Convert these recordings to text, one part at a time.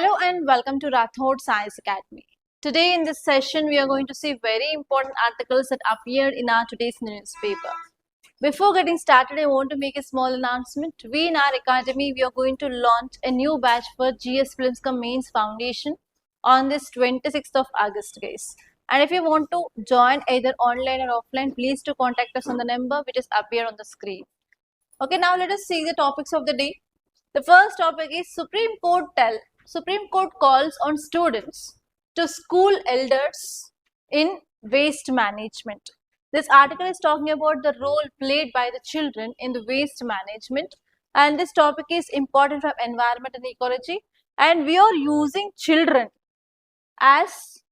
Hello and welcome to Rathods IAS Academy. Today in this session we are going to see very important articles that appeared in our today's newspaper. Before getting started, I want to make a small announcement. We in our academy we are going to launch a new batch for GS Films Mains Foundation on this 26th of August, guys. And if you want to join either online or offline, please to contact us on the number which is appear on the screen. Okay, now let us see the topics of the day. The first topic is Supreme Court calls on students to school elders in waste management. This article is talking about the role played by the children in the waste management, and this topic is important from environment and ecology, and we are using children as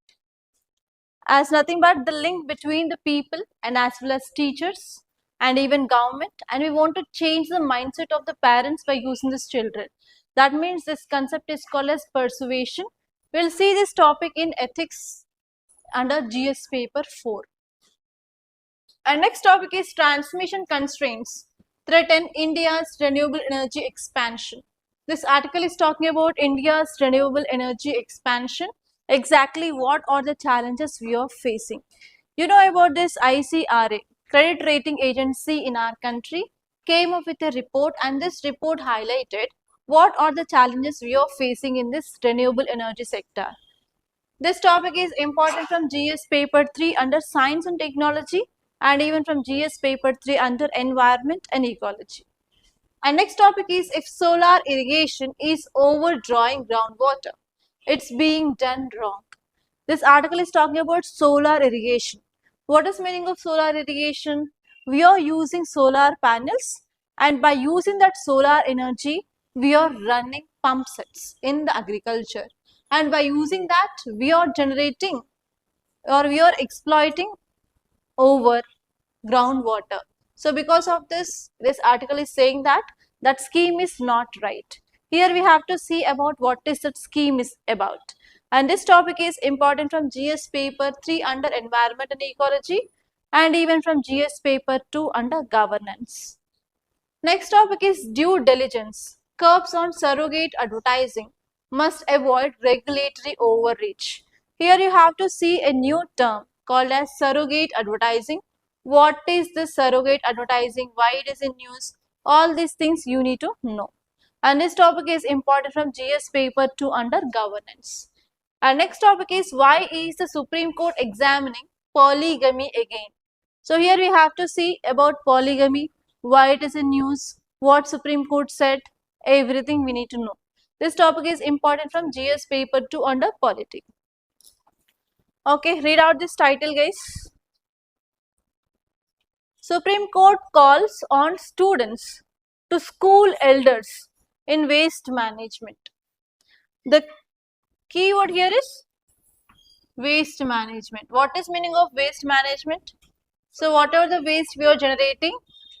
nothing but the link between the people and as well as teachers and even government, and we want to change the mindset of the parents by using these children. That means this concept is called as persuasion. We'll see this topic in ethics under GS paper 4. And next topic is transmission constraints threaten India's renewable energy expansion. This article is talking about India's renewable energy expansion. Exactly what are the challenges we are facing? You know about this ICRA, credit rating agency in our country, came up with a report, and this report highlighted what are the challenges we are facing in this renewable energy sector. This topic is important from GS paper 3 under science and technology, and even from GS paper 3 under environment and ecology. And next topic is if solar irrigation is overdrawing groundwater, it's being done wrong. This article is talking about solar irrigation. What is meaning of solar irrigation? We are using solar panels, and by using that solar energy, we are running pump sets in the agriculture. And by using that, we are generating or we are exploiting over groundwater. So because of this article is saying that that scheme is not right. Here we have to see about what is that scheme is about. And this topic is important from GS paper 3 under environment and ecology, and even from GS paper 2 under governance. Next topic is due diligence. Curbs on surrogate advertising must avoid regulatory overreach. Here you have to see a new term called as surrogate advertising. What is this surrogate advertising? Why it is in news? All these things you need to know. And this topic is important from GS paper 2 under governance. Our next topic is why is the Supreme Court examining polygamy again? So here we have to see about polygamy, why it is in news, what Supreme Court said, everything we need to know. This topic is important from GS paper 2 under polity. Okay, read out this title, guys. Supreme Court calls on students to school elders in waste management. The keyword here is waste management. What is meaning of waste management? So whatever the waste we are generating,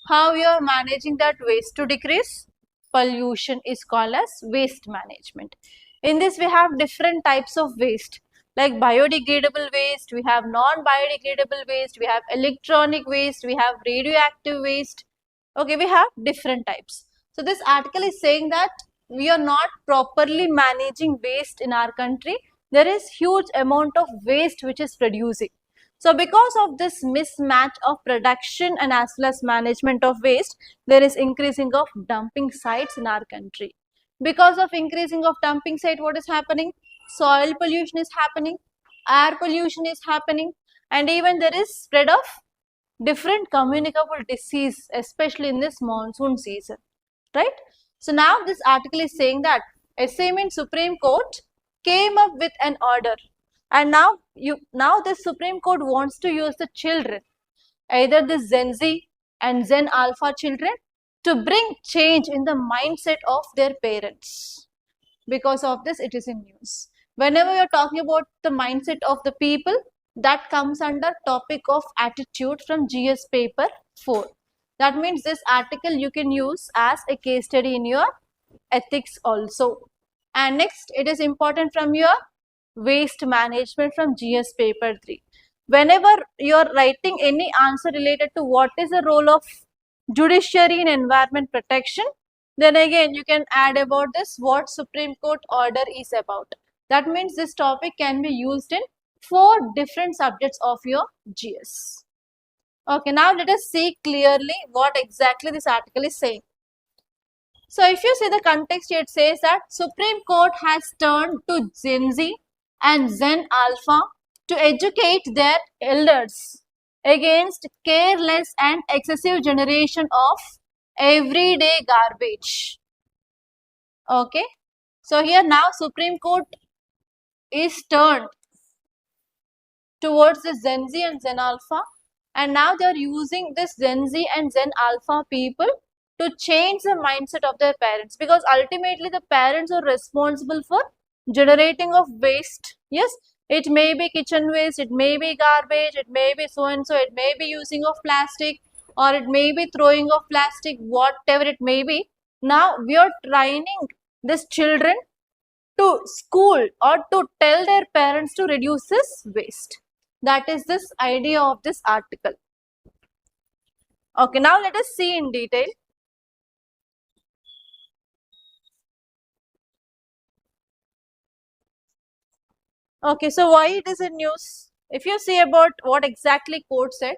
how we are managing that waste to decrease pollution is called as waste management. In this we have different types of waste like biodegradable waste, we have non-biodegradable waste, we have electronic waste, we have radioactive waste. Okay, we have different types. So this article is saying that we are not properly managing waste in our country. There is huge amount of waste which is producing. So because of this mismatch of production and as well as management of waste, there is increasing of dumping sites in our country. Because of increasing of dumping site, what is happening? Soil pollution is happening, air pollution is happening, and even there is spread of different communicable disease, especially in this monsoon season, right? So now this article is saying that SM Supreme Court came up with an order, and now the Supreme Court wants to use the children, either the Gen Z and Gen Alpha children, to bring change in the mindset of their parents. Because of this, it is in news. Whenever you are talking about the mindset of the people, that comes under topic of attitude from GS paper 4. That means this article you can use as a case study in your ethics also. And next, it is important from your waste management from GS paper 3. Whenever you are writing any answer related to what is the role of judiciary in environment protection, Then again, you can add about this what Supreme Court order is about. That means this topic can be used in 4 different subjects of your GS. Okay, now let us see clearly what exactly this article is saying. So if you see the context, it says that Supreme Court has turned to Gen Z and Gen Alpha to educate their elders against careless and excessive generation of everyday garbage. Okay, so here now Supreme Court is turned towards the Gen Z and Gen Alpha, and now they are using this Gen Z and Gen Alpha people to change the mindset of their parents, because ultimately the parents are responsible for generating of waste. Yes, it may be kitchen waste, it may be garbage, it may be so and so, it may be using of plastic, or it may be throwing of plastic, whatever it may be. Now we are training these children to school or to tell their parents to reduce this waste. That is this idea of this article. Okay, now let us see in detail. Okay, so why it is in news? If you see about what exactly court said,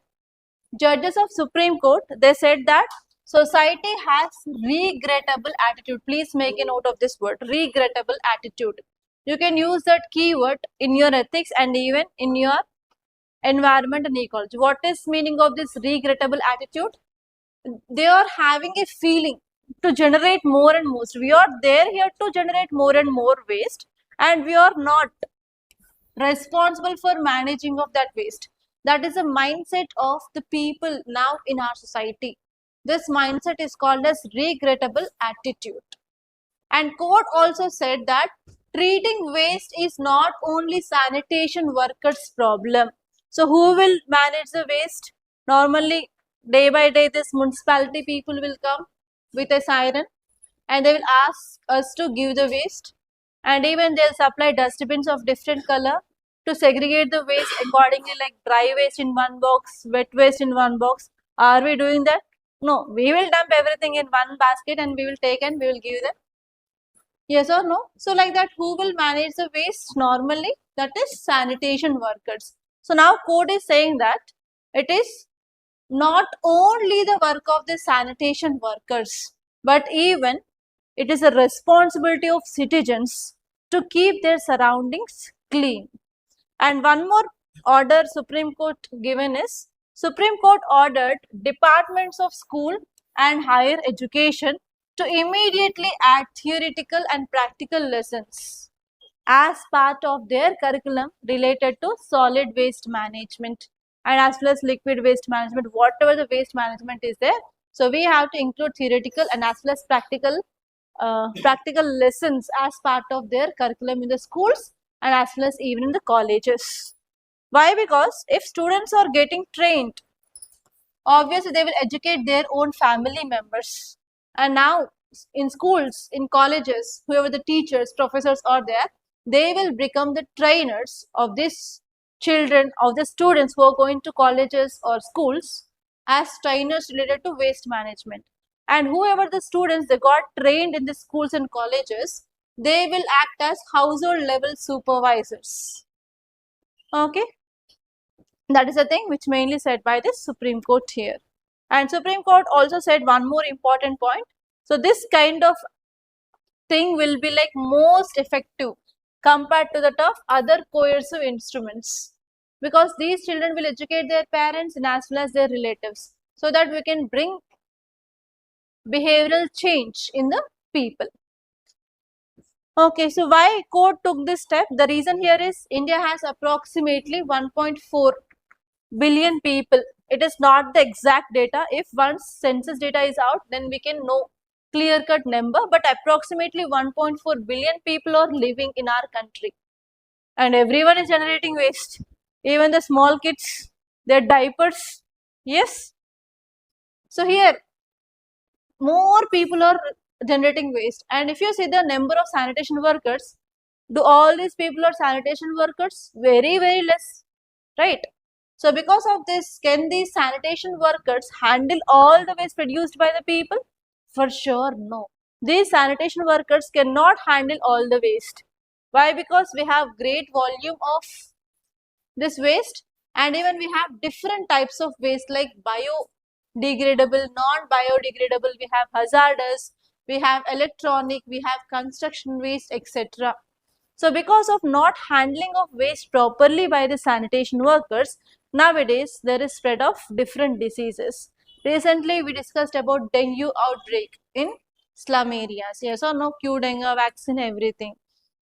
judges of Supreme Court, they said that society has regrettable attitude. Please make a note of this word, regrettable attitude. You can use that keyword in your ethics and even in your environment and ecology. What is meaning of this regrettable attitude? They are having a feeling to generate more and more. We are there here to generate more and more waste, and we are not responsible for managing of that waste. That is a mindset of the people now in our society. This mindset is called as regrettable attitude. And court also said that treating waste is not only sanitation workers' problem. So who will manage the waste? Normally, day by day, this municipality people will come with a siren and they will ask us to give the waste, and even they'll supply dustbins of different color to segregate the waste accordingly, like dry waste in one box, wet waste in one box. Are we doing that? No, we will dump everything in one basket and we will take and we will give them. Yes or no? So like that, who will manage the waste normally? That is sanitation workers. So now code is saying that it is not only the work of the sanitation workers, but even it is a responsibility of citizens to keep their surroundings clean. And one more order Supreme Court given is, Supreme Court ordered departments of school and higher education to immediately add theoretical and practical lessons as part of their curriculum related to solid waste management and as well as liquid waste management, whatever the waste management is there. So we have to include theoretical and as well as practical lessons as part of their curriculum in the schools and as well as even in the colleges. Why? Because if students are getting trained, obviously they will educate their own family members. And now in schools, in colleges, whoever the teachers, professors are there, they will become the trainers of these children, of the students who are going to colleges or schools as trainers related to waste management. And whoever the students, they got trained in the schools and colleges, they will act as household level supervisors. Okay, that is the thing which mainly said by the Supreme Court here. And Supreme Court also said one more important point. So this kind of thing will be like most effective compared to that of other coercive instruments, because these children will educate their parents and as well as their relatives, so that we can bring behavioral change in the people. Okay, so why court took this step? The reason here is India has approximately 1.4 billion people. It is not the exact data. If once census data is out, then we can know clear-cut number, but approximately 1.4 billion people are living in our country, and everyone is generating waste. Even the small kids, their diapers. Yes. So here, more people are generating waste. And if you see the number of sanitation workers, do all these people are sanitation workers? Very, very less, right? So because of this, can these sanitation workers handle all the waste produced by the people? For sure, no. These sanitation workers cannot handle all the waste. Why? Because we have great volume of this waste, and even we have different types of waste like biodegradable, non-biodegradable, we have hazardous, we have electronic, we have construction waste, etc. So because of not handling of waste properly by the sanitation workers, nowadays there is spread of different diseases. Recently we discussed about dengue outbreak in slum areas. Yes or no? Cure dengue, vaccine, everything.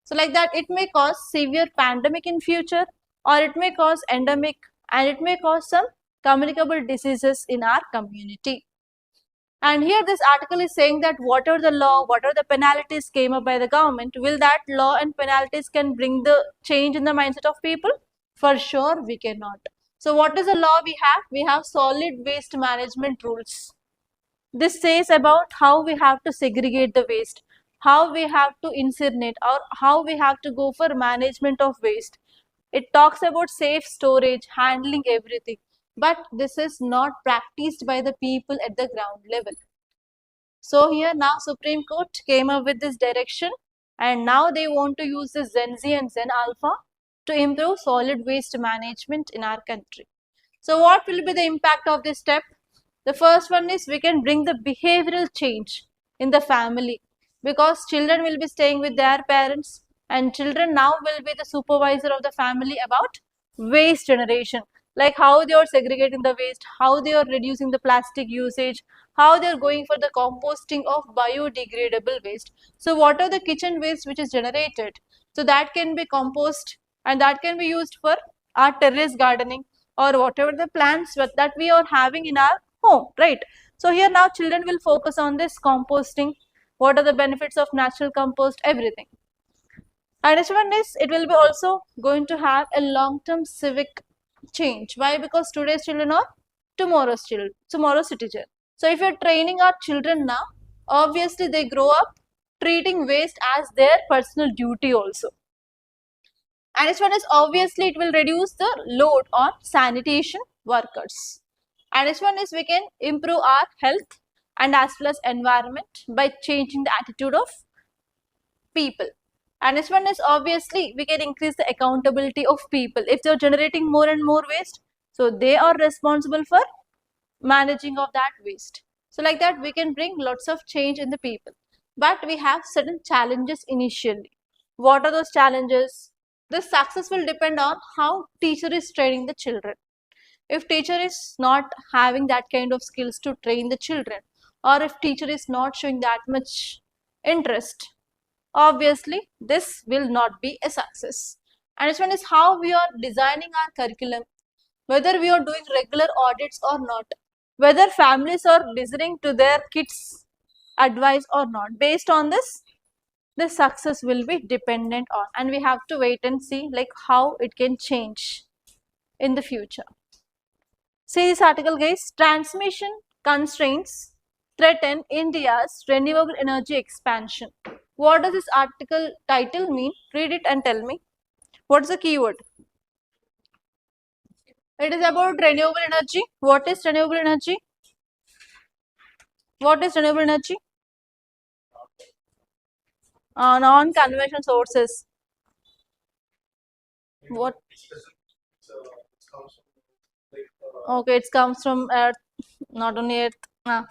So like that, it may cause severe pandemic in future, or it may cause endemic, and it may cause some communicable diseases in our community. And here this article is saying that whatever the law, whatever the penalties came up by the government, will that law and penalties can bring the change in the mindset of people? For sure we cannot. So what is the law we have? We have solid waste management rules. This says about how we have to segregate the waste, how we have to incinerate, or how we have to go for management of waste. It talks about safe storage, handling everything. But this is not practiced by the people at the ground level. So here now Supreme Court came up with this direction, and now they want to use this Zen Z and Zen Alpha to improve solid waste management in our country. So what will be the impact of this step? The first one is we can bring the behavioral change in the family, because children will be staying with their parents, and children now will be the supervisor of the family about waste generation, like how they are segregating the waste, how they are reducing the plastic usage, how they are going for the composting of biodegradable waste. So what are the kitchen waste which is generated? So that can be compost, and that can be used for our terrace gardening, or whatever the plants that we are having in our home, right? So here now children will focus on this composting, what are the benefits of natural compost, everything. And next one is it will be also going to have a long-term civic change. Why? Because today's children are tomorrow's children, tomorrow's citizen. So if you're training our children now, obviously they grow up treating waste as their personal duty also. And next one is obviously it will reduce the load on sanitation workers. And next one is we can improve our health and as well as environment by changing the attitude of people. And next one is obviously we can increase the accountability of people. If they are generating more and more waste, so they are responsible for managing of that waste. So like that we can bring lots of change in the people. But we have certain challenges initially. What are those challenges? The success will depend on how teacher is training the children. If teacher is not having that kind of skills to train the children, or if teacher is not showing that much interest, obviously this will not be a success. And this one is how we are designing our curriculum, whether we are doing regular audits or not, whether families are listening to their kids' advice or not. Based on this, the success will be dependent on, and we have to wait and see like how it can change in the future. See this article guys, transmission constraints threaten India's renewable energy expansion. What does this article title mean? Read it and tell me. What is the keyword? It is about renewable energy. What is renewable energy? What is renewable energy? Non-conventional sources. What? Okay, it comes from earth, not only earth.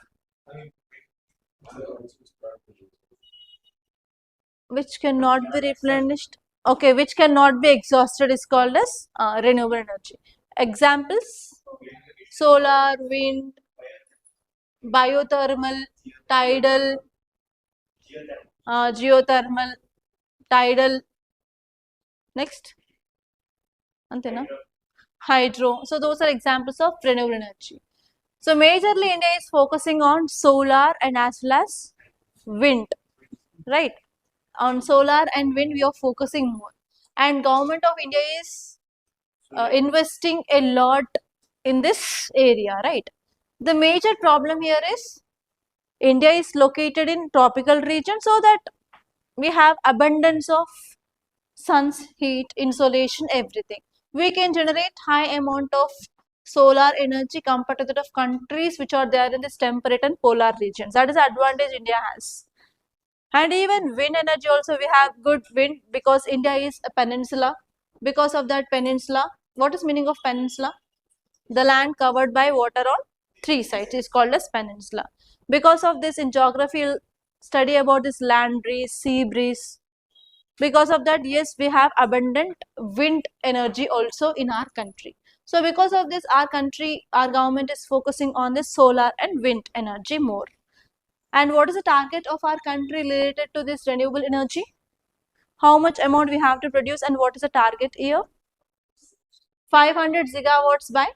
Which cannot be replenished. Okay, which cannot be exhausted is called as renewable energy. Examples: solar, wind, biothermal, tidal, geothermal, tidal. Next, antena, hydro. So those are examples of renewable energy. So majorly India is focusing on solar and as well as wind, right? On solar and wind we are focusing more, and government of India is investing a lot in this area, right? The major problem here is India is located in tropical region, so that we have abundance of sun's heat, insolation, everything. We can generate high amount of solar energy compared to that of countries which are there in this temperate and polar regions. That is the advantage India has. And even wind energy also, we have good wind because India is a peninsula. Because of that peninsula, what is meaning of peninsula? The land covered by water on three sides is called as peninsula. Because of this, in geography, you'll study about this land breeze, sea breeze. Because of that, yes, we have abundant wind energy also in our country. So because of this, our country, our government is focusing on this solar and wind energy more. And what is the target of our country related to this renewable energy? How much amount we have to produce and what is the target year? 500 gigawatts by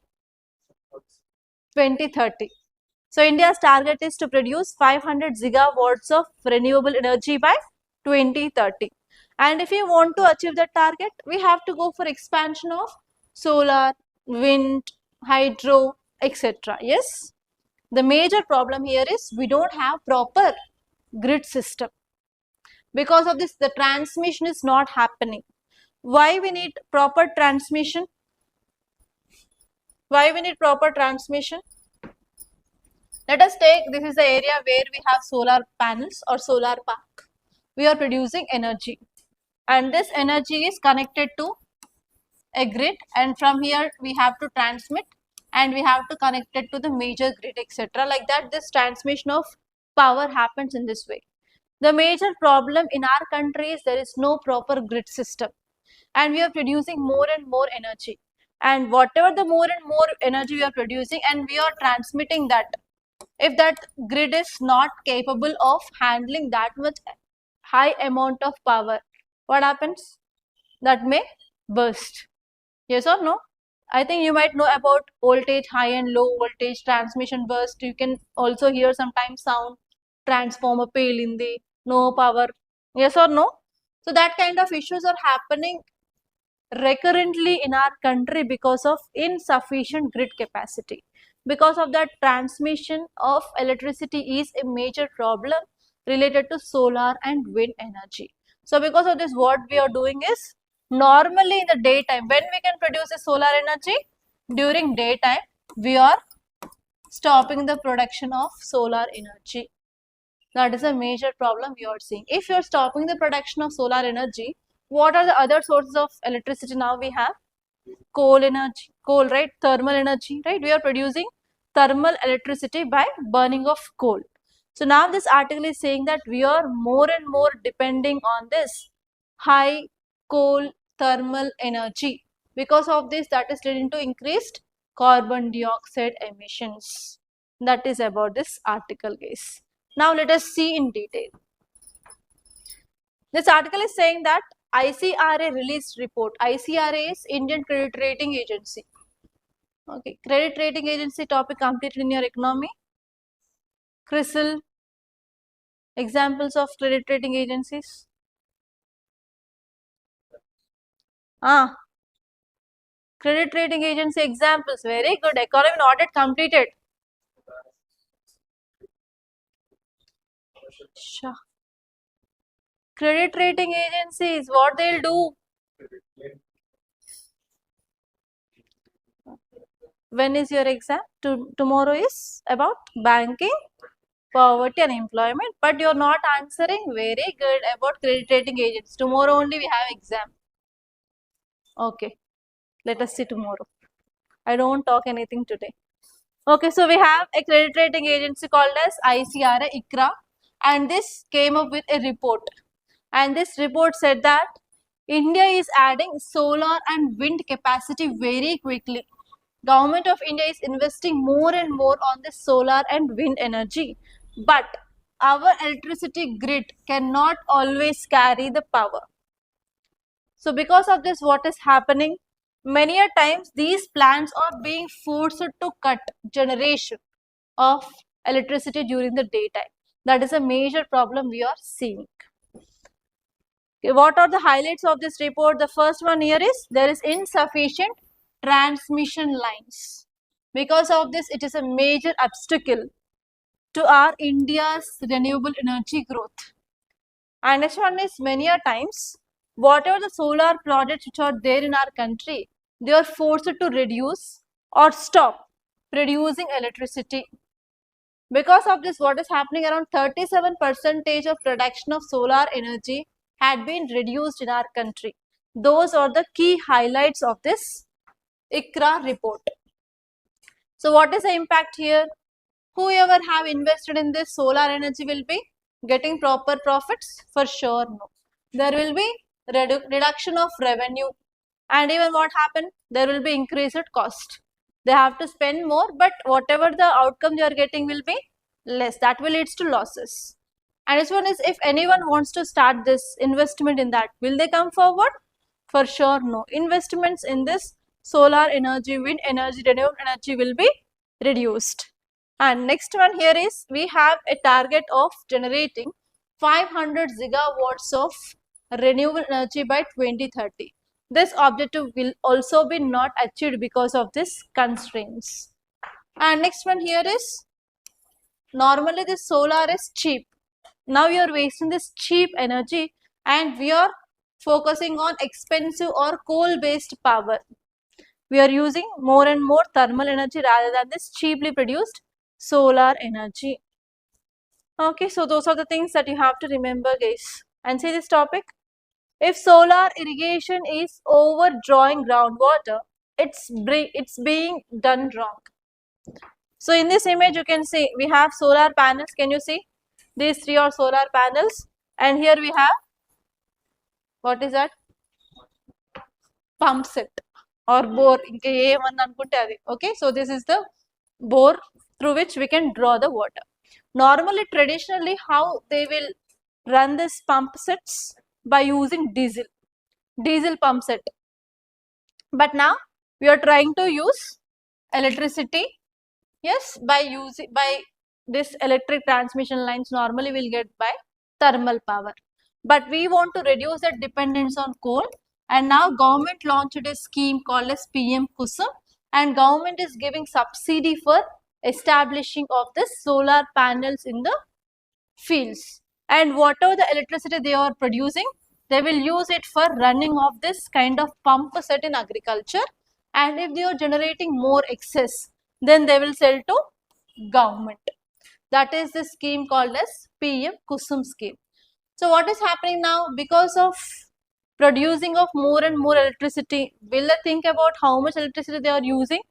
2030. So India's target is to produce 500 gigawatts of renewable energy by 2030. And if you want to achieve that target, we have to go for expansion of solar, wind, hydro, etc. Yes. The major problem here is we don't have proper grid system. Because of this, the transmission is not happening. Why we need proper transmission? Why we need proper transmission? Let us take, this is the area where we have solar panels or solar park. We are producing energy and this energy is connected to a grid, and from here we have to transmit and we have to connect it to the major grid, etc. Like that, this transmission of power happens in this way. The major problem in our country is there is no proper grid system and we are producing more and more energy, and whatever the more and more energy we are producing and we are transmitting that, if that grid is not capable of handling that much high amount of power, what happens? That may burst. Yes or no? I think you might know about voltage high and low voltage transmission burst. You can also hear sometimes sound transformer pelindi, no power. Yes or no? So that kind of issues are happening recurrently in our country because of insufficient grid capacity. Because of that, transmission of electricity is a major problem related to solar and wind energy. So because of this, what we are doing is, normally in the daytime, when we can produce a solar energy, during daytime, we are stopping the production of solar energy. That is a major problem we are seeing. If you are stopping the production of solar energy, what are the other sources of electricity now we have? Coal energy, coal, right? Thermal energy, right? We are producing thermal electricity by burning of coal. So now this article is saying that we are more and more depending on this high coal thermal energy. Because of this, that is leading to increased carbon dioxide emissions. That is about this article, guys. Now let us see in detail. This article is saying that ICRA released report. ICRA is Indian Credit Rating Agency. Okay, Credit Rating Agency topic completed in your economy. CRISIL, examples of credit rating agencies. Credit rating agency examples, very good. Economy audit completed. Sure. Credit rating agencies, what they'll do? When is your exam? Tomorrow is about banking, poverty and employment, but you're not answering very good about credit rating agents. Tomorrow only we have exam. Okay, let us see tomorrow. I don't talk anything today. Okay, so we have a credit rating agency called as ICRA, ICRA, and this came up with a report. And this report said that India is adding solar and wind capacity very quickly. Government of India is investing more and more on this solar and wind energy. But our electricity grid cannot always carry the power. So because of this, what is happening? Many a times these plants are being forced to cut generation of electricity during the daytime. That is a major problem we are seeing. Okay, what are the highlights of this report? The first one here is there is insufficient transmission lines. Because of this, it is a major obstacle to our India's renewable energy growth. And next one is many a times, whatever the solar projects which are there in our country, they are forced to reduce or stop producing electricity. Because of this, what is happening, around 37% of production of solar energy had been reduced in our country. Those are the key highlights of this ICRA report. So what is the impact here? Whoever have invested in this solar energy will be getting proper profits? For sure, no. There will be reduction of revenue, and even what happened? There will be increased cost. They have to spend more, but whatever the outcome they are getting will be less. That will lead to losses. And this one is, if anyone wants to start this investment in that, will they come forward? For sure, no. Investments in this solar energy, wind energy, renewable energy will be reduced. And next one here is, we have a target of generating 500 gigawatts of renewable energy by 2030. This objective will also be not achieved because of these constraints. And next one here is, normally this solar is cheap. Now you are wasting this cheap energy and we are focusing on expensive or coal-based power. We are using more and more thermal energy rather than this cheaply produced solar energy. Okay, so those are the things that you have to remember, guys. And see this topic. If solar irrigation is overdrawing groundwater, it's being done wrong. So in this image, you can see we have solar panels. Can you see? These three are solar panels, and here we have, what is that? Pump set or bore. Okay, so this is the bore through which we can draw the water. Normally, traditionally, how they will run this pump sets? By using diesel pump set. But now we are trying to use electricity. Yes, by this electric transmission lines, normally we'll get by thermal power. But we want to reduce that dependence on coal, and now government launched a scheme called as PM Kusum, and government is giving subsidy for establishing of the solar panels in the fields. And whatever the electricity they are producing, they will use it for running of this kind of pump set in agriculture. And if they are generating more excess, then they will sell to government. That is the scheme called as PM Kusum scheme. So what is happening now? Because of producing of more and more electricity, will they think about how much electricity they are using?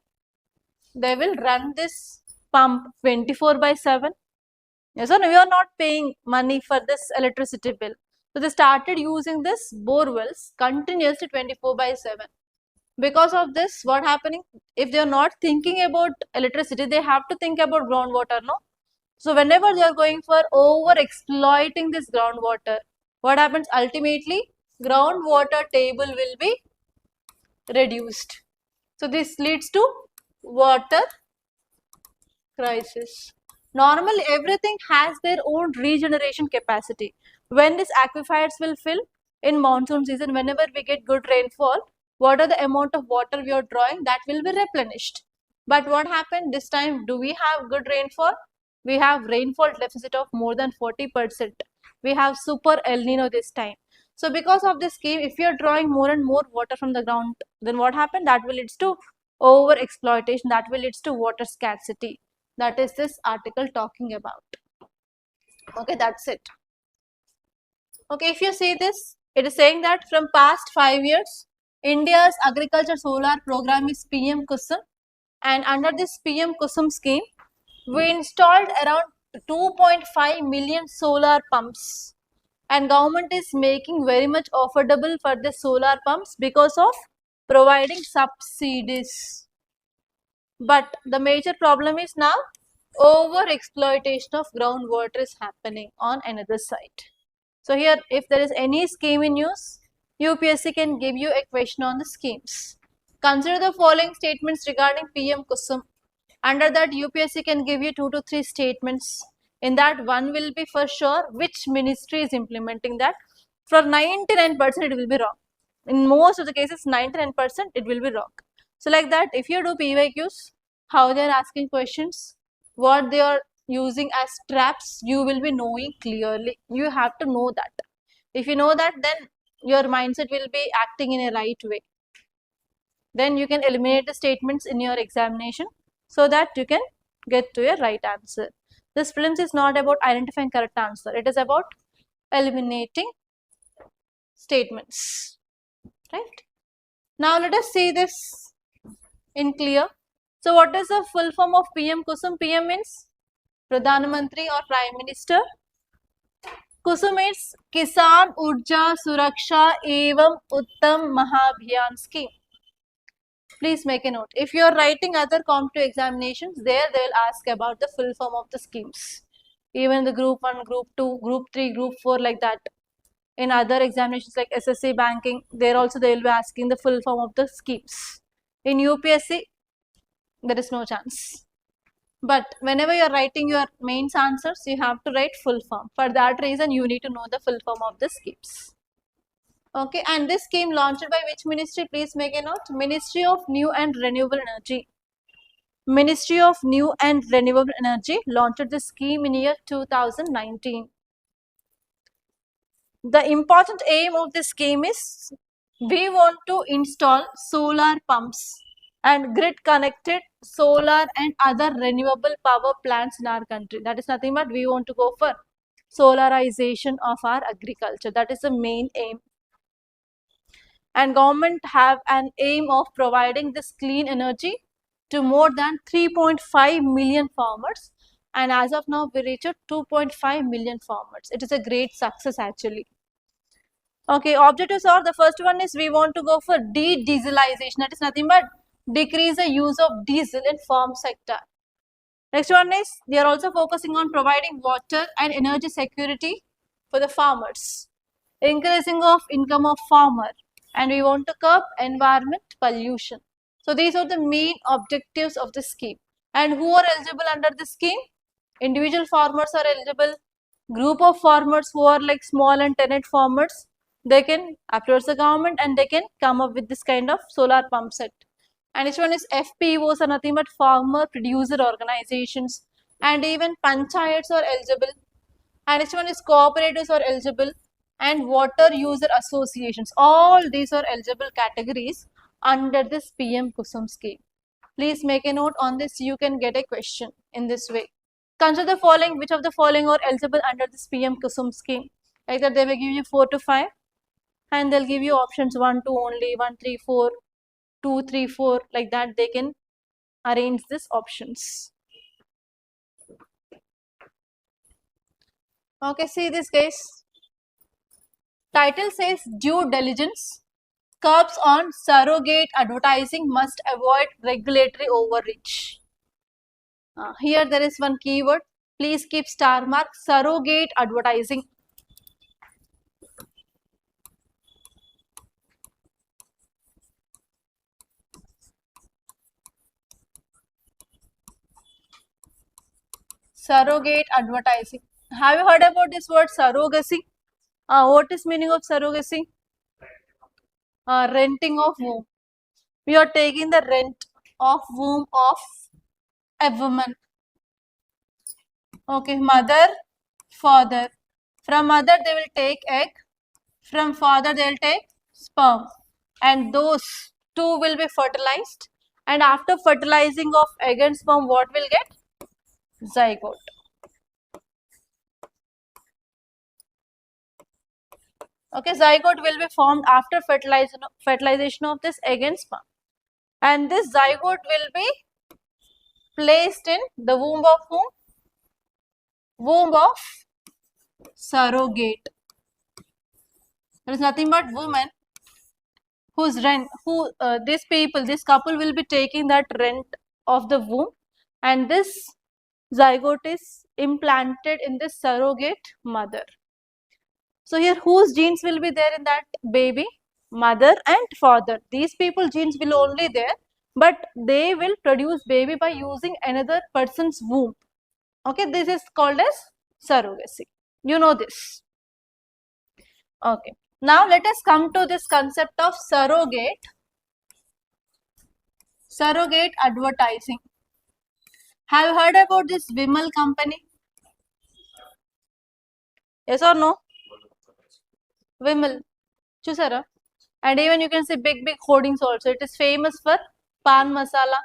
They will run this pump 24/7. Yes, so we are not paying money for this electricity bill. So they started using this bore wells continuously 24/7. Because of this, what happening? If they are not thinking about electricity, they have to think about groundwater, no? So whenever they are going for over exploiting this groundwater, what happens? Ultimately, groundwater table will be reduced. So this leads to water crisis. Normally, everything has their own regeneration capacity. When these aquifers will fill in monsoon season, whenever we get good rainfall, what are the amount of water we are drawing, that will be replenished. But what happened this time? Do we have good rainfall? We have rainfall deficit of more than 40%. We have super El Nino this time. So because of this scheme, if you are drawing more and more water from the ground, then what happened? That will lead to over exploitation. That will lead to water scarcity. That is this article talking about. Okay, that's it. Okay, if you see this, it is saying that from past 5 years, India's agriculture solar program is PM Kusum, and under this PM Kusum scheme, we installed around 2.5 million solar pumps, and government is making very much affordable for the solar pumps because of providing subsidies. But the major problem is now over exploitation of groundwater is happening on another side. So here, if there is any scheme in use, UPSC can give you a question on the schemes. Consider the following statements regarding PM Kusum. Under that, UPSC can give you 2 to 3 statements. In that, one will be for sure which ministry is implementing that. For 99% it will be wrong. In most of the cases, 99% it will be wrong. So like that, if you do PYQs, how they are asking questions, what they are using as traps, you will be knowing clearly. You have to know that. If you know that, then your mindset will be acting in a right way. Then you can eliminate the statements in your examination so that you can get to a right answer. This prelims is not about identifying correct answer. It is about eliminating statements. Right? Now let us see this in clear. So what is the full form of PM Kusum? PM means Pradhan Mantri or Prime Minister. Kusum means Kisan Urja Suraksha Evam Uttam Mahabhiyan Scheme. Please make a note. If you are writing other competitive examinations, there they will ask about the full form of the schemes. Even the group 1, group 2, group 3, group 4 like that. In other examinations like SSC banking, there also they will be asking the full form of the schemes. In UPSC, there is no chance. But whenever you are writing your mains answers, you have to write full form. For that reason, you need to know the full form of the schemes. Okay, and this scheme launched by which ministry? Please make a note. Ministry of New and Renewable Energy. Ministry of New and Renewable Energy launched the scheme in year 2019. The important aim of this scheme is we want to install solar pumps and grid connected solar and other renewable power plants in our country. That is nothing but we want to go for solarization of our agriculture. That is the main aim. And government have an aim of providing this clean energy to more than 3.5 million farmers, and as of now we reached 2.5 million farmers. It is a great success actually. Okay, objectives are, the first one is we want to go for de-dieselization. That is nothing but decrease the use of diesel in farm sector. Next one is we are also focusing on providing water and energy security for the farmers, increasing of income of farmer, and we want to curb environment pollution. So these are the main objectives of the scheme. And who are eligible under the scheme? Individual farmers are eligible. Group of farmers who are like small and tenant farmers, they can approach the government and they can come up with this kind of solar pump set. And each one is FPOs are nothing but farmer producer organizations, and even panchayats are eligible. And each one is cooperatives are eligible, and water user associations. All these are eligible categories under this PM Kusum scheme. Please make a note on this. You can get a question in this way. Consider the following. Which of the following are eligible under this PM Kusum scheme? Like that they will give you 4 to 5 and they'll give you options 1, 2 only, 1, 3, 4, 2, 3, 4. Like that they can arrange these options. Okay, see this case. Title says due diligence. Curbs on surrogate advertising must avoid regulatory overreach. Here there is one keyword. Please keep star mark, surrogate advertising. Surrogate advertising. Have you heard about this word surrogacy? What is meaning of surrogacy? Renting of womb. We are taking the rent of womb of a woman. Okay, mother, father. From mother they will take egg. From father they will take sperm. And those two will be fertilized. And after fertilizing of egg and sperm, what will get? Zygote. Okay, zygote will be formed after fertilization of this egg and sperm. And this zygote will be placed in the womb of whom? Womb of surrogate. There is nothing but woman whose rent, this couple will be taking that rent of the womb, and this zygote is implanted in this surrogate mother. So here whose genes will be there in that baby? Mother and father. These people genes will only there, but they will produce baby by using another person's womb. Okay, this is called as surrogacy. You know this. Okay. Now let us come to this concept of surrogate advertising. Have you heard about this Vimal company? Yes or no? Vimal. Chusara. And even you can see big hoardings also. It is famous for pan masala.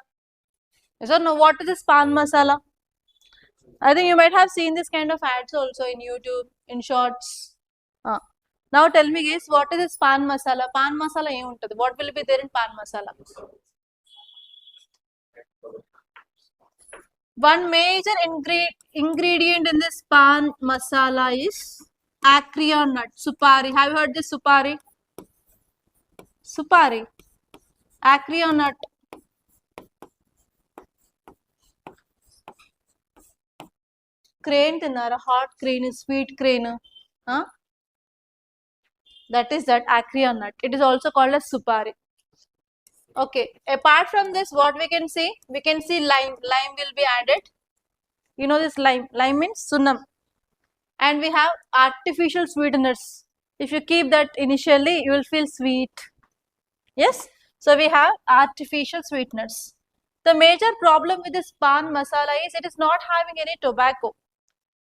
Yes or no? What is this pan masala? I think you might have seen this kind of ads also in YouTube, in shorts. Now tell me guys, what is this pan masala? Pan masala em untadi? What will be there in pan masala? One major ingredient in this pan masala is acrion nut, supari. Have you heard this supari? Supari, acrion nut. Crane తిన్నారా? Hot crane, sweet crane. Huh? That is that acrion nut. It is also called as supari. Okay. Apart from this, what we can see? We can see lime. Lime will be added. You know this lime. Lime means sunam. And we have artificial sweeteners. If you keep that initially, you will feel sweet. Yes. So we have artificial sweeteners. The major problem with this pan masala is it is not having any tobacco.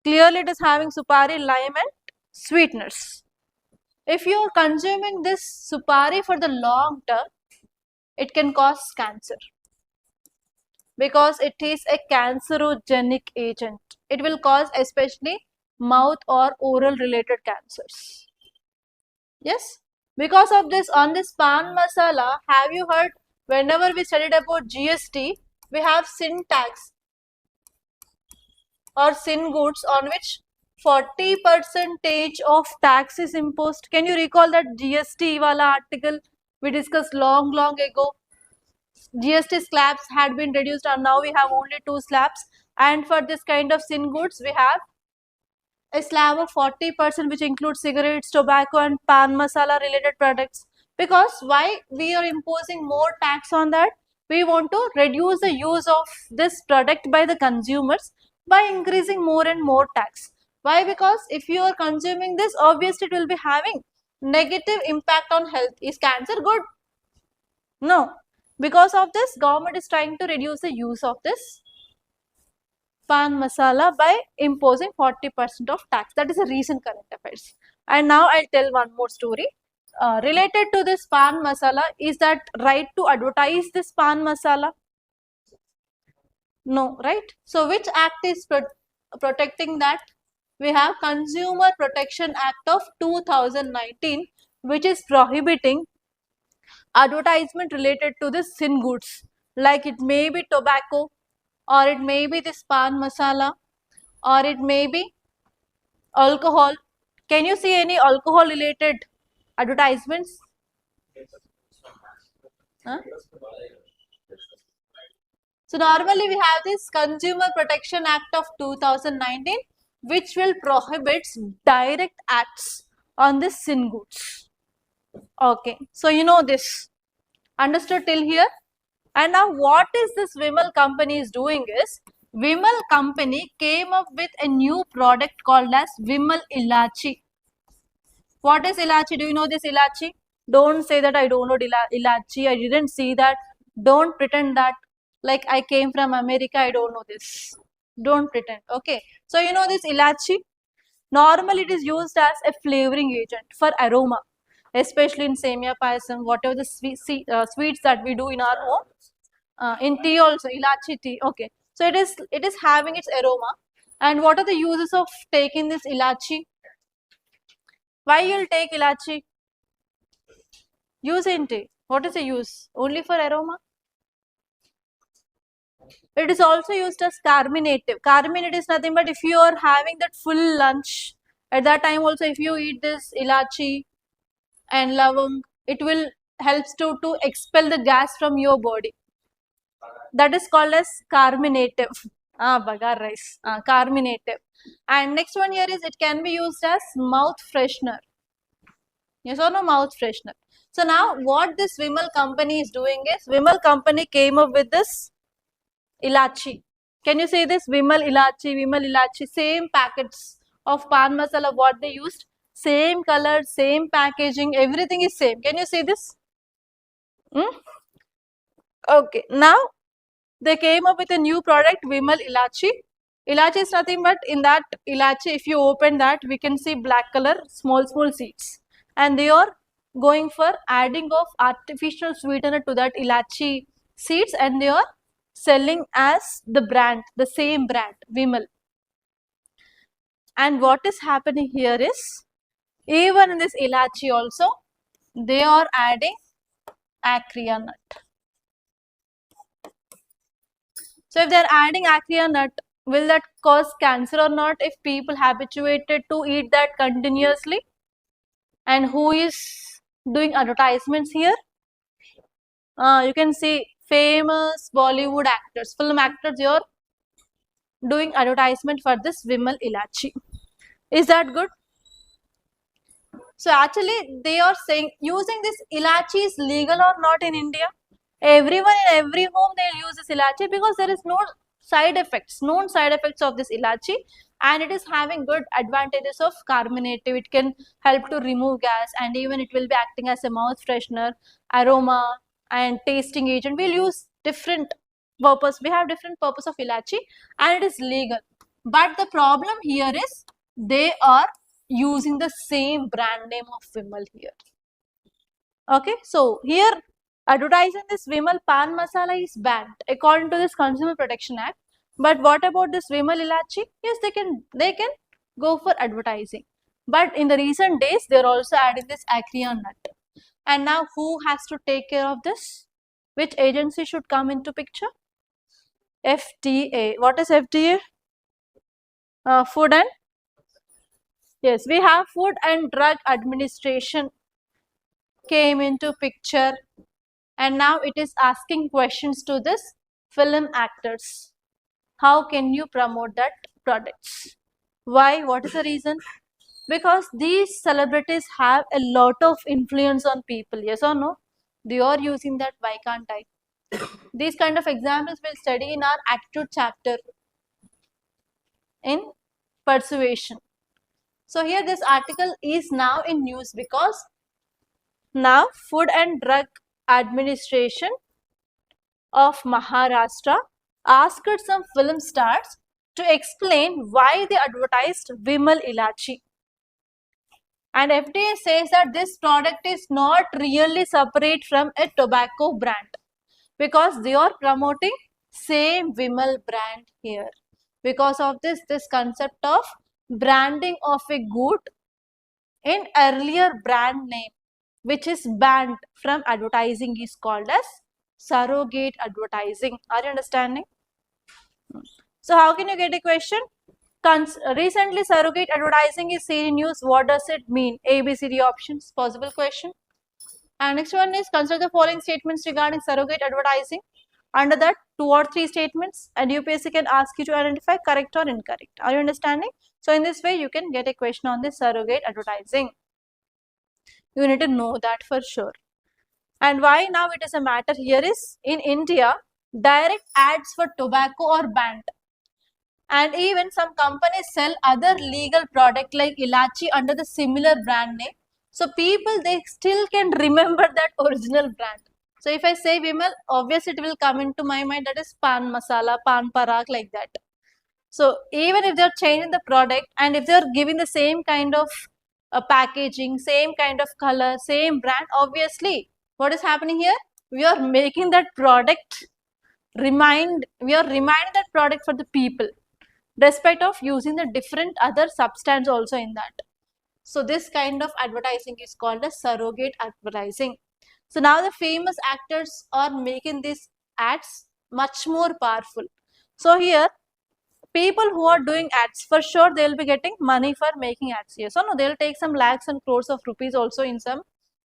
Clearly, it is having supari, lime, and sweeteners. If you are consuming this supari for the long term, it can cause cancer because it is a cancerogenic agent. It will cause especially mouth or oral related cancers. Yes, because of this, on this pan masala, have you heard whenever we studied about GST, we have sin tax or sin goods on which 40% of tax is imposed. Can you recall that GST wala article we discussed long ago? GST slabs had been reduced and now we have only 2 slabs, and for this kind of sin goods we have a slab of 40% which includes cigarettes, tobacco and pan masala related products. Because why we are imposing more tax on that? We want to reduce the use of this product by the consumers by increasing more and more tax. Why? Because if you are consuming this, obviously it will be having negative impact on health. Is cancer good? No. Because of this, government is trying to reduce the use of this pan masala by imposing 40% of tax. That is a recent current affairs. And now I'll tell one more story. Related to this pan masala, is that right to advertise this pan masala? No, right? So which act is protecting that? We have Consumer Protection Act of 2019, which is prohibiting advertisement related to the sin goods, like it may be tobacco, or it may be this pan masala, or it may be alcohol. Can you see any alcohol related advertisements? Huh? So normally we have this Consumer Protection Act of 2019, which will prohibit direct acts on the sin goods. Okay, so you know this. Understood till here? And now what is this Vimal company is doing is, Vimal company came up with a new product called as Vimal Ilachi. What is Ilachi? Do you know this Ilachi? Don't say that I don't know Ilachi, I didn't see that. Don't pretend that like I came from America, I don't know this. Don't pretend, okay? So you know this Ilachi? Normally it is used as a flavoring agent for aroma, especially in semia payasam, whatever the sweets that we do in our home. In tea also, Ilachi tea, okay. So it is having its aroma. And what are the uses of taking this Ilachi? Why you'll take Ilachi? Use in tea. What is the use? Only for aroma? It is also used as carminative. Carminate is nothing but if you are having that full lunch, at that time also if you eat this ilachi and lavang, it will helps to expel the gas from your body. That is called as carminative. Bagar rice. Carminative. And next one here is it can be used as mouth freshener. Yes or no? Mouth freshener. So now what this Vimal company is doing is, Vimal company came up with this Ilachi. Can you say this? Vimal Ilachi, same packets of pan masala, what they used, same color, same packaging, everything is same. Can you see this? Okay, now they came up with a new product, Vimal Ilachi. Ilachi is nothing but in that Ilachi, if you open that, we can see black color, small seeds. And they are going for adding of artificial sweetener to that Ilachi seeds, and they are selling as the brand, the same brand, Vimal. And what is happening here is, even in this ilachi also, they are adding acria nut. So if they are adding acria nut, will that cause cancer or not if people habituated to eat that continuously? And who is doing advertisements here? You can see famous Bollywood actors, film actors here doing advertisement for this Vimal Ilachi. Is that good? So actually they are saying using this ilachi is legal or not in India. Everyone in every home they'll use this ilachi because there is no side effects, known side effects of this ilachi, and it is having good advantages of carminative. It can help to remove gas, and even it will be acting as a mouth freshener, aroma and tasting agent. We'll use different purpose. We have different purpose of ilachi and it is legal. But the problem here is they are using the same brand name of Vimal here. Okay, so here advertising this Vimal Pan Masala is banned according to this Consumer Protection Act. But what about this Vimal Ilachi? Yes, they can go for advertising. But in the recent days, they are also adding this acria nut. And now who has to take care of this? Which agency should come into picture? FDA. What is FDA? Food and Yes, we have Food and Drug Administration came into picture, and now it is asking questions to this film actors. How can you promote that products? Why? What is the reason? Because these celebrities have a lot of influence on people. Yes or no? They are using that. Why can't I? These kind of examples we'll study in our attitude chapter in persuasion. So here this article is now in news because now Food and Drug Administration of Maharashtra asked some film stars to explain why they advertised Vimal Ilachi. And FDA says that this product is not really separate from a tobacco brand because they are promoting same Vimal brand here. Because of this concept of branding of a good in earlier brand name which is banned from advertising is called as surrogate advertising. Are you understanding? So how can you get a question? Recently surrogate advertising is seen in news. What does it mean? A, B, C, D options. Possible question. And next one is consider the following statements regarding surrogate advertising. Under that, 2 or 3 statements, and UPSC can ask you to identify correct or incorrect. Are you understanding? So in this way, you can get a question on this surrogate advertising. You need to know that for sure. And why now it is a matter here is, in India, direct ads for tobacco are banned. And even some companies sell other legal product like ilachi under the similar brand name. So people, they still can remember that original brand. So if I say Vimal, obviously it will come into my mind that is pan masala, pan parak, like that. So even if they are changing the product and if they are giving the same kind of packaging, same kind of color, same brand, obviously what is happening here? We are making that product we are reminding that product for the people, despite of using the different other substance also in that. So this kind of advertising is called as surrogate advertising. So now the famous actors are making these ads much more powerful. So here people who are doing ads, for sure they will be getting money for making ads. Yes or no? They will take some lakhs and crores of rupees also in some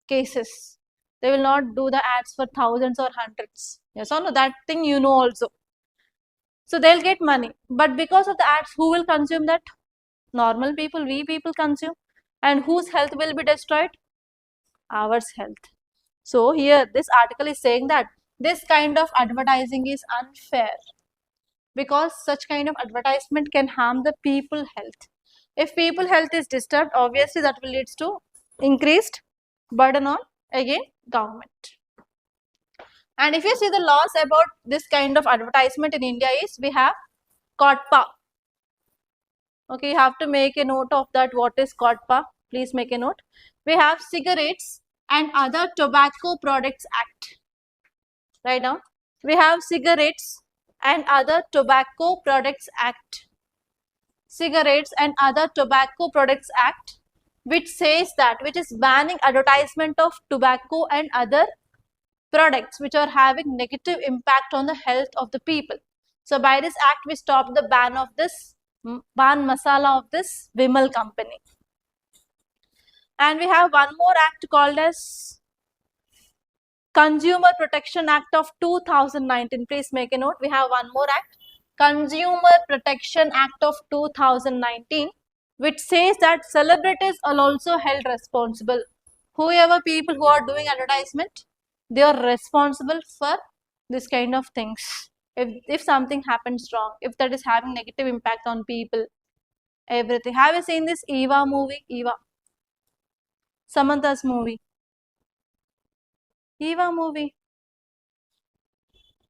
cases. They will not do the ads for thousands or hundreds. Yes or no? That thing you know also. So they'll get money. But because of the ads, who will consume that? Normal people, we people consume. And whose health will be destroyed? Our health. So here this article is saying that this kind of advertising is unfair because such kind of advertisement can harm the people health. If people health is disturbed, obviously that will lead to increased burden on again government. And if you see the laws about this kind of advertisement in India is, we have COTPA. Okay, you have to make a note of that. What is COTPA? Please make a note. We have Cigarettes and Other Tobacco Products Act. Right now, we have Cigarettes and Other Tobacco Products Act. Cigarettes and Other Tobacco Products Act, which says that, which is banning advertisement of tobacco and other products which are having negative impact on the health of the people. So by this act, we stopped the ban of this ban masala of this Vimal company. And we have one more act called as Consumer Protection Act of 2019. Please make a note. We have one more act, Consumer Protection Act of 2019, which says that celebrities are also held responsible. Whoever people who are doing advertisement, they are responsible for this kind of things. If something happens wrong, if that is having negative impact on people, everything. Have you seen this Eva movie? Eva. Samantha's movie. Eva movie.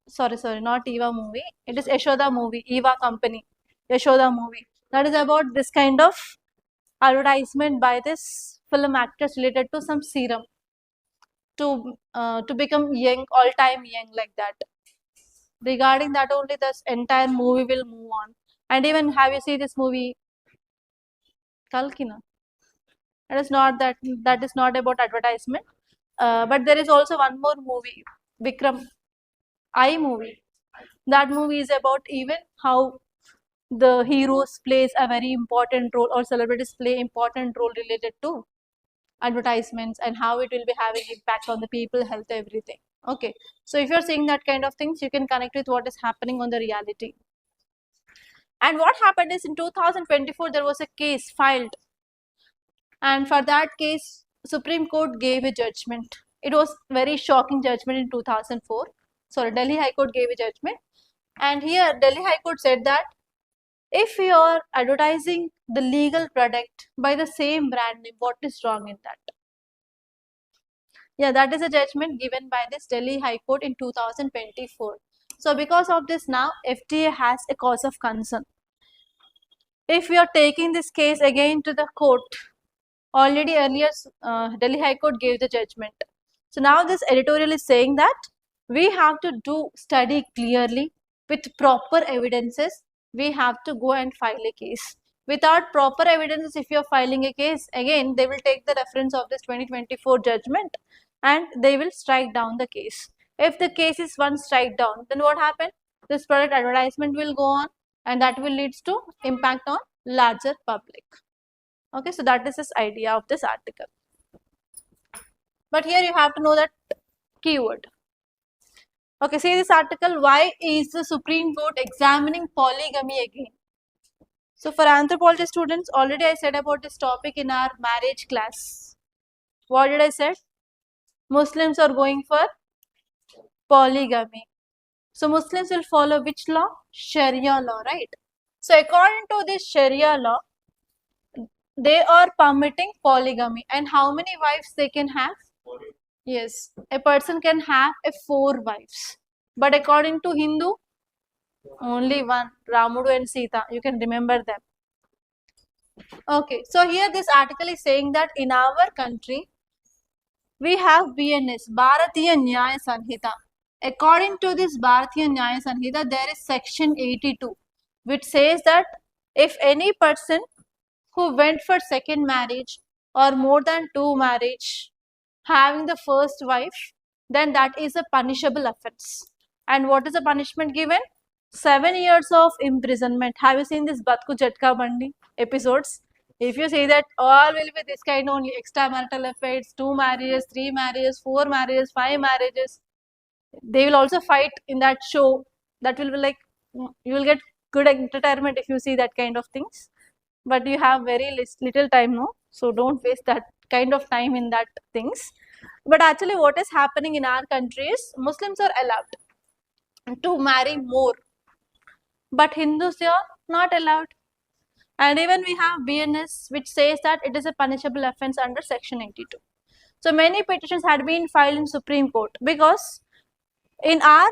Sorry, not Eva movie. It is Yashoda movie, Eva company, Yashoda movie. That is about this kind of advertisement by this film actress related to some serum to become young, all time young, like that. Regarding that only, this entire movie will move on. And even have you seen this movie Kalkina? It is not that. That is not about advertisement. But there is also one more movie, Vikram, I movie. That movie is about even how the heroes plays a very important role, or celebrities play important role related to advertisements, and how it will be having impact on the people, health, everything. Okay, so if you're seeing that kind of things, you can connect with what is happening on the reality. And what happened is, in 2024 there was a case filed, and for that case Supreme Court gave a judgment. It was very shocking judgment in 2004. Sorry, Delhi High Court gave a judgment, and here Delhi High Court said that if you are advertising the legal product by the same brand name, what is wrong in that? Yeah, that is a judgment given by this Delhi High Court in 2024. So because of this, now FDA has a cause of concern. If we are taking this case again to the court, already earlier Delhi High Court gave the judgment. So now this editorial is saying that we have to study clearly with proper evidences. We have to go and file a case. Without proper evidences, if you are filing a case, again they will take the reference of this 2024 judgment and they will strike down the case. If the case is once strike down, then what happens? This product advertisement will go on, and that will lead to impact on larger public. Okay, so that is this idea of this article. But here you have to know that keyword. Okay, see this article, why is the Supreme Court examining polygamy again? So for anthropology students, already I said about this topic in our marriage class. What did I say? Muslims are going for polygamy. So Muslims will follow which law? Sharia law, right? So according to this Sharia law, they are permitting polygamy. And how many wives they can have? Yes, a person can have 4 wives. But according to Hindu, only one, Ramudu and Sita. You can remember them. Okay, so here this article is saying that in our country, we have BNS, Bharatiya Nyaya Sanhita. According to this Bharatiya Nyaya Sanhita, there is section 82, which says that if any person who went for second marriage or more than 2 marriage, having the first wife, then that is a punishable offense. And what is the punishment given? 7 years of imprisonment. Have you seen this Batku Jatka Bandi episodes? If you say that all will be this kind only, extramarital affairs, 2 marriages, 3 marriages, 4 marriages, 5 marriages, they will also fight in that show. That will be like, you will get good entertainment if you see that kind of things. But you have very little time, no? So don't waste that kind of time in that things. But actually what is happening in our country is Muslims are allowed to marry more, but Hindus, they are not allowed. And even we have BNS, which says that it is a punishable offense under section 82. So many petitions had been filed in Supreme Court, because in our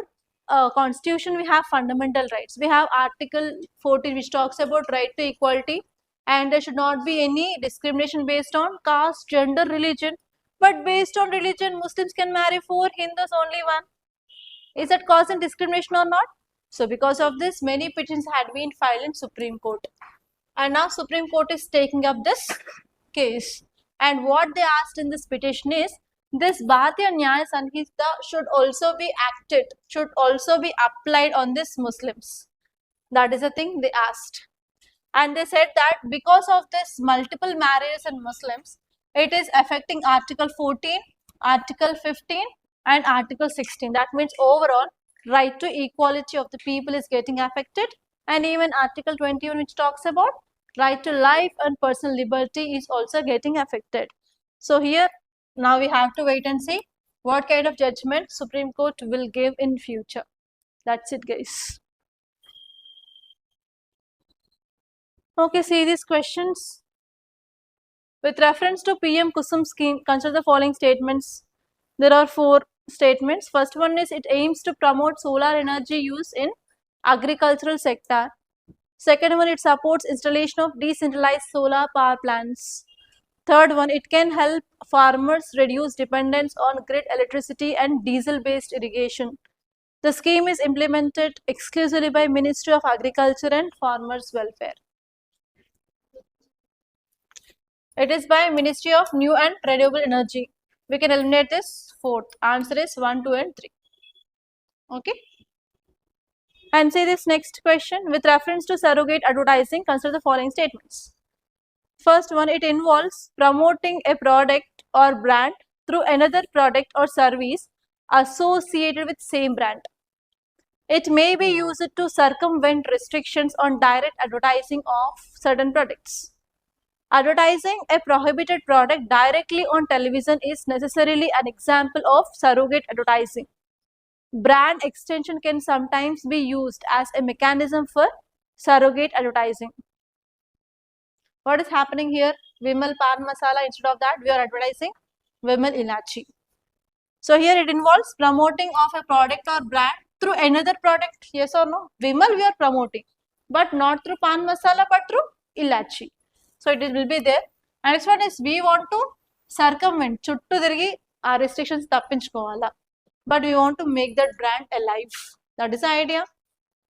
constitution we have fundamental rights. We have article 40, which talks about right to equality, and there should not be any discrimination based on caste, gender, religion. But based on religion, Muslims can marry 4, Hindus only 1. Is that causing discrimination or not? So because of this, many petitions had been filed in Supreme Court. And now Supreme Court is taking up this case. And what they asked in this petition is, this Bharatiya Nyaya Sanhita should also be acted, should also be applied on these Muslims. That is the thing they asked. And they said that because of this multiple marriages in Muslims, it is affecting Article 14, Article 15 and Article 16. That means overall, right to equality of the people is getting affected, and even Article 21, which talks about right to life and personal liberty, is also getting affected. So here, now we have to wait and see what kind of judgment Supreme Court will give in future. That's it, guys. Okay, see these questions. With reference to PM Kusum scheme, consider the following statements. There are 4 statements. First one is, it aims to promote solar energy use in agricultural sector. Second one, it supports installation of decentralized solar power plants. Third one, it can help farmers reduce dependence on grid electricity and diesel-based irrigation. The scheme is implemented exclusively by Ministry of Agriculture and Farmers Welfare. It is by Ministry of New and Renewable Energy. We can eliminate this 4th. Answer is 1, 2 and 3. Okay. And say this next question. With reference to surrogate advertising, consider the following statements. First one, it involves promoting a product or brand through another product or service associated with same brand. It may be used to circumvent restrictions on direct advertising of certain products. Advertising a prohibited product directly on television is necessarily an example of surrogate advertising. Brand extension can sometimes be used as a mechanism for surrogate advertising. What is happening here? Vimal Pan Masala, instead of that, we are advertising Vimal Ilachi. So here it involves promoting of a product or brand through another product. Yes or no? Vimal we are promoting, but not through Pan Masala, but through Ilachi. So it will be there. And next one is, we want to circumvent, chuttu dirigi our restrictions tappinchukovala, but we want to make that brand alive. That is the idea.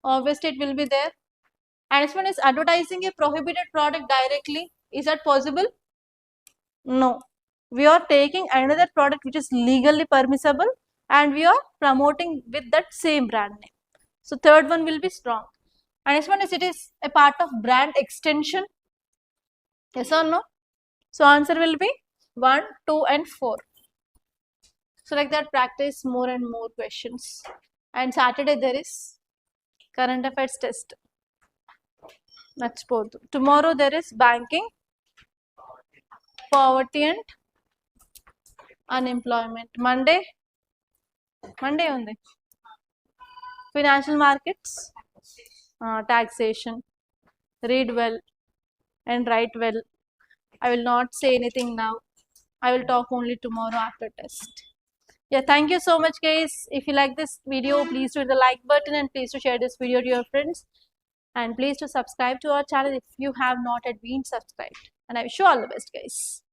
Obviously it will be there. And next one is, advertising a prohibited product directly. Is that possible? No. We are taking another product which is legally permissible and we are promoting with that same brand name. So third one will be strong. And next one is, it is a part of brand extension. Yes or no? So answer will be 1, 2 and 4. So like that, practice more and more questions. And Saturday there is current affairs test. That's both. Tomorrow there is banking, poverty and unemployment. Monday on the financial markets, taxation. Read well and write well. I will not say anything now. I will talk only tomorrow after test. Yeah, thank you so much, guys. If you like this video, please do hit the like button and please to share this video to your friends. And please to subscribe to our channel if you have not yet been subscribed. And I wish you all the best, guys.